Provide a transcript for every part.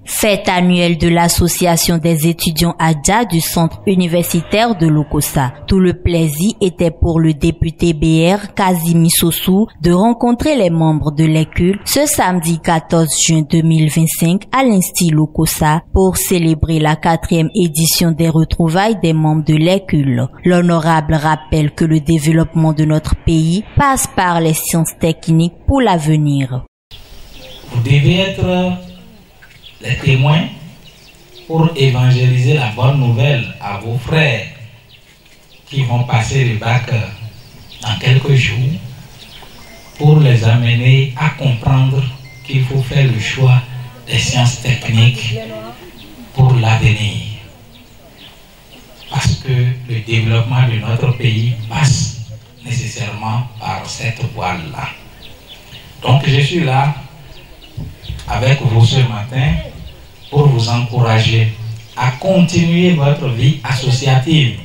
Fête annuelle de l'association des étudiants Adja du centre universitaire de Lokossa. Tout le plaisir était pour le député BR Kazimi Sossou de rencontrer les membres de l'ECUL ce samedi 14 juin 2025 à l'Institut Lokossa pour célébrer la 4e édition des retrouvailles des membres de l'ECUL. L'honorable rappelle que le développement de notre pays passe par les sciences techniques pour l'avenir. Vous devez être les témoins pour évangéliser la bonne nouvelle à vos frères qui vont passer le bac dans quelques jours, pour les amener à comprendre qu'il faut faire le choix des sciences techniques pour l'avenir. Parce que le développement de notre pays passe nécessairement par cette voie-là. Donc je suis là avec vous ce matin pour vous encourager à continuer votre vie associative,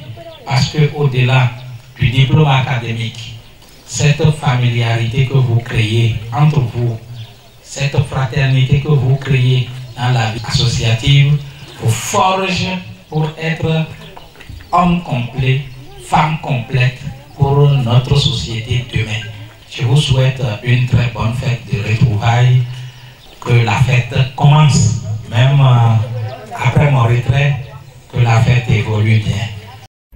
parce que au-delà du diplôme académique, cette familiarité que vous créez entre vous, cette fraternité que vous créez dans la vie associative, vous forge pour être homme complet, femme complète pour notre société demain. Je vous souhaite une très bonne fête de retrouvailles. Que la fête commence, même après mon retrait, que la fête évolue bien.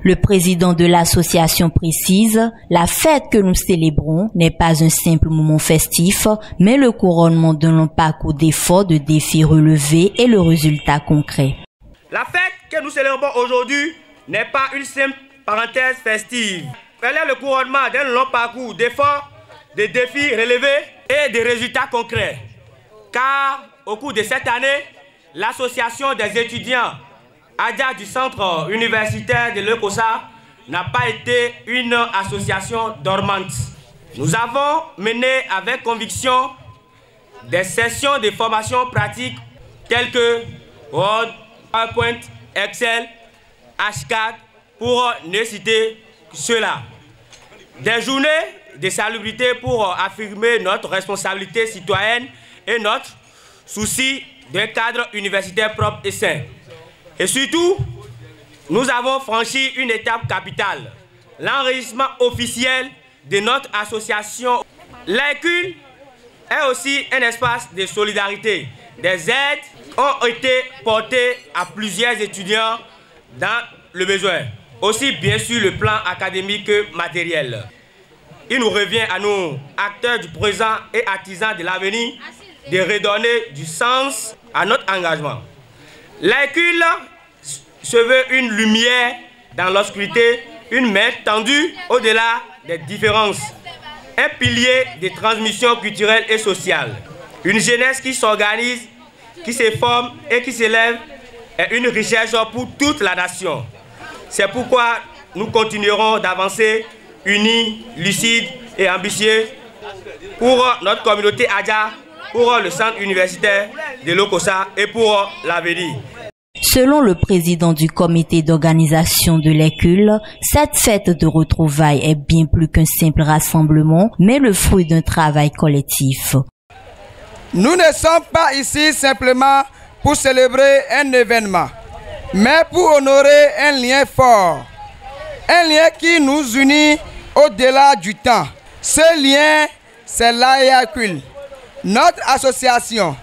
Le président de l'association précise, la fête que nous célébrons n'est pas un simple moment festif, mais le couronnement d'un long parcours d'efforts, de défis relevés et le résultat concret. La fête que nous célébrons aujourd'hui n'est pas une simple parenthèse festive. Elle est le couronnement d'un long parcours d'efforts, de défis relevés et de résultats concrets. Car au cours de cette année, l'association des étudiants Adja du centre universitaire de Lokossa n'a pas été une association dormante. Nous avons mené avec conviction des sessions de formation pratique telles que Word, PowerPoint, Excel, H4 pour ne citer que cela. Des journées de salubrité pour affirmer notre responsabilité citoyenne et notre souci d'un cadre universitaire propre et sain. Et surtout, nous avons franchi une étape capitale, l'enregistrement officiel de notre association. L'ECUL est aussi un espace de solidarité. Des aides ont été portées à plusieurs étudiants dans le besoin, aussi bien sûr le plan académique que matériel. Il nous revient à nous, acteurs du présent et artisans de l'avenir, de redonner du sens à notre engagement. L'ECUL se veut une lumière dans l'obscurité, une main tendue au-delà des différences, un pilier de transmission culturelle et sociale, une jeunesse qui s'organise, qui se forme et qui s'élève est une richesse pour toute la nation. C'est pourquoi nous continuerons d'avancer unis, lucides et ambitieux pour notre communauté Adja, pour le centre universitaire de Lokossa et pour l'avenir. Selon le président du comité d'organisation de l'ECUL, cette fête de retrouvailles est bien plus qu'un simple rassemblement, mais le fruit d'un travail collectif. Nous ne sommes pas ici simplement pour célébrer un événement, mais pour honorer un lien fort, un lien qui nous unit au-delà du temps. Ce lien, c'est l'ECUL. Notre association,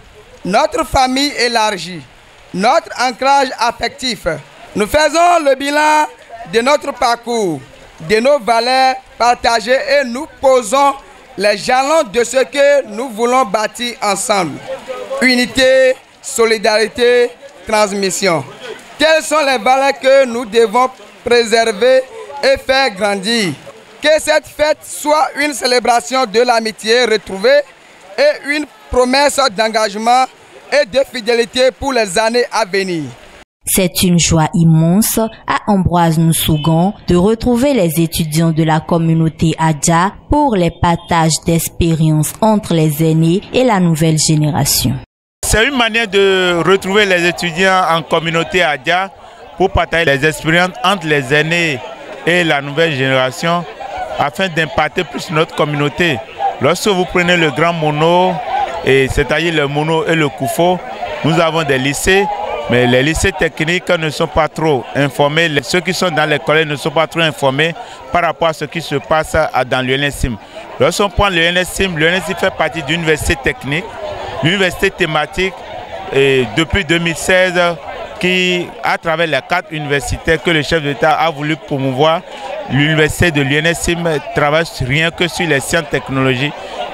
notre famille élargie, notre ancrage affectif. Nous faisons le bilan de notre parcours, de nos valeurs partagées et nous posons les jalons de ce que nous voulons bâtir ensemble. Unité, solidarité, transmission. Telles sont les valeurs que nous devons préserver et faire grandir. Que cette fête soit une célébration de l'amitié retrouvée et une promesse d'engagement et de fidélité pour les années à venir. C'est une joie immense à Ambroise Noussougan de retrouver les étudiants de la communauté Adja pour les partages d'expériences entre les aînés et la nouvelle génération. C'est une manière de retrouver les étudiants en communauté Adja pour partager les expériences entre les aînés et la nouvelle génération afin d'impacter plus notre communauté. Lorsque vous prenez le Grand Mono, c'est-à-dire le Mono et le Koufo, nous avons des lycées, mais les lycées techniques ne sont pas trop informés. Ceux qui sont dans les collèges ne sont pas trop informés par rapport à ce qui se passe dans l'UNSIM. Lorsqu'on prend l'UNSIM fait partie d'une université technique, l'université thématique, et depuis 2016, qui, à travers les 4 universités que le chef d'État a voulu promouvoir, l'université de l'UNSIM travaille rien que sur les sciences, technologies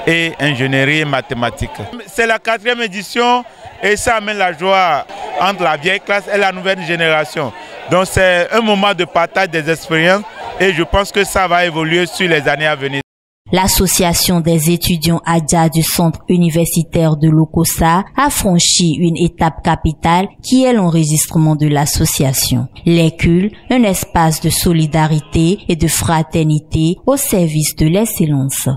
et ingénierie et mathématiques. C'est la 4e édition et ça amène la joie entre la vieille classe et la nouvelle génération. Donc c'est un moment de partage des expériences et je pense que ça va évoluer sur les années à venir. L'association des étudiants Adja du centre universitaire de Lokossa a franchi une étape capitale qui est l'enregistrement de l'association. L'école, un espace de solidarité et de fraternité au service de l'excellence.